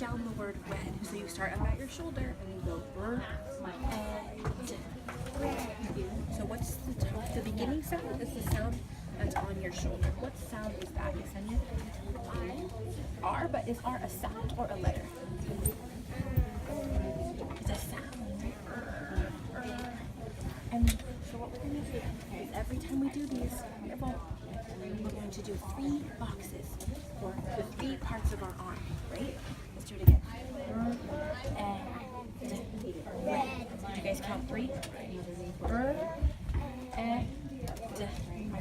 down the word red. So you start up at your shoulder and you go red. So what's the beginning sound? Is the sound that's on your shoulder. What sound is that, Yesenia? R, but is R a sound or a letter? It's a sound. And so what we're going to do is every time we do these, we're going to do 3 boxes for the 3 parts of our arm, right? Let's do it again. Did you guys count 3? I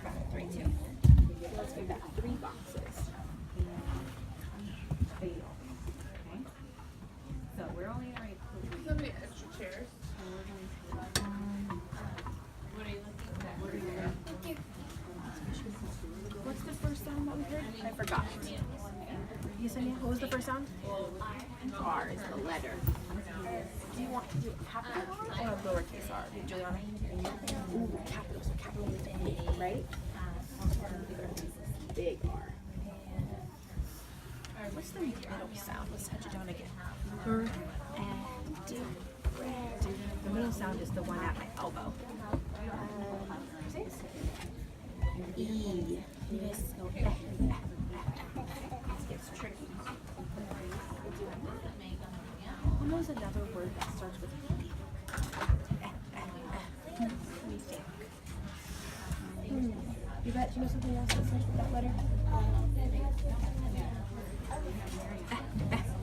got 3 too. Let's do that 3 boxes. Okay. So we're only going to write. How many extra chairs? What's the first sound that we heard? I forgot. Yesenia, what was the first sound? R is the letter. Do you want to do a capital R or a lowercase r? Juliana? Ooh, capital. So capital is big, right? Big R. What's the middle sound? Let's touch it down again. The middle sound is the one at my elbow. E. Yes, go It's tricky. Who knows another word that starts with E? Let me think. You bet you know something else that starts with that letter?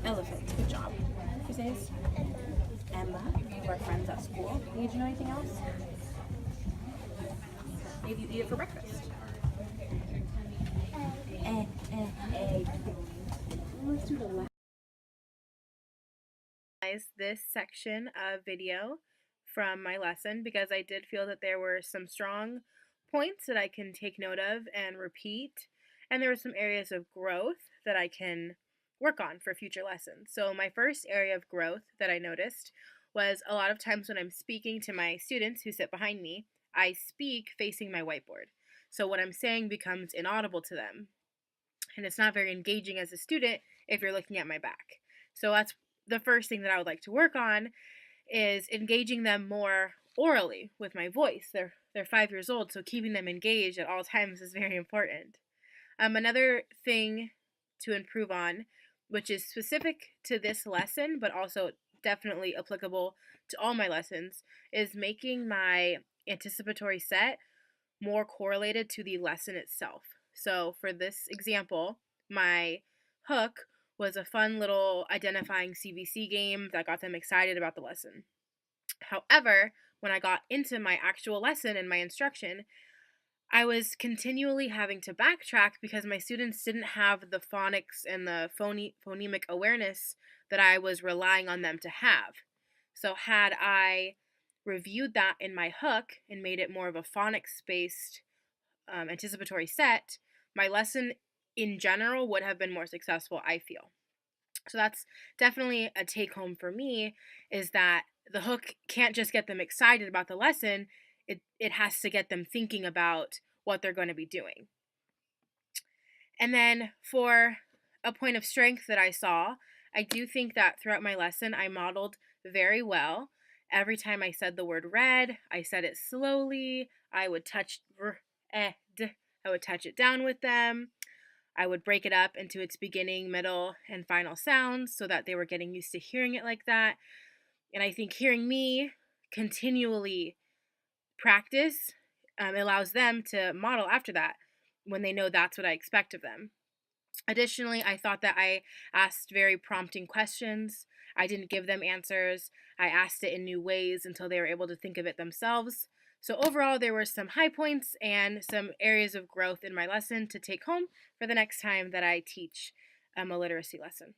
Elephant. Good job. Who says? Emma. Our friends at school. Did you know anything else? Maybe you eat it for breakfast. Let's do the last. This section of video from my lesson because I did feel that there were some strong points that I can take note of and repeat, and there were some areas of growth that I can work on for future lessons. So my first area of growth that I noticed was a lot of times when I'm speaking to my students who sit behind me, I speak facing my whiteboard. So what I'm saying becomes inaudible to them. And it's not very engaging as a student if you're looking at my back. So that's the first thing that I would like to work on is engaging them more orally with my voice. They're 5 years old, so keeping them engaged at all times is very important. Another thing to improve on, which is specific to this lesson, but also definitely applicable to all my lessons, is making my anticipatory set more correlated to the lesson itself. So for this example, my hook was a fun little identifying CVC game that got them excited about the lesson. However, when I got into my actual lesson and my instruction, I was continually having to backtrack because my students didn't have the phonics and the phonemic awareness that I was relying on them to have. So had I reviewed that in my hook and made it more of a phonics-based anticipatory set, my lesson in general would have been more successful, I feel. So that's definitely a take-home for me, is that the hook can't just get them excited about the lesson, it has to get them thinking about what they're going to be doing. And then for a point of strength that I saw, I do think that throughout my lesson I modeled very well. Every time I said the word red, I said it slowly. I would touch I would touch it down with them. I would break it up into its beginning, middle, and final sounds so that they were getting used to hearing it like that. And I think hearing me continually practice allows them to model after that when they know that's what I expect of them. Additionally, I thought that I asked very prompting questions. I didn't give them answers. I asked it in new ways until they were able to think of it themselves. So overall, there were some high points and some areas of growth in my lesson to take home for the next time that I teach a literacy lesson.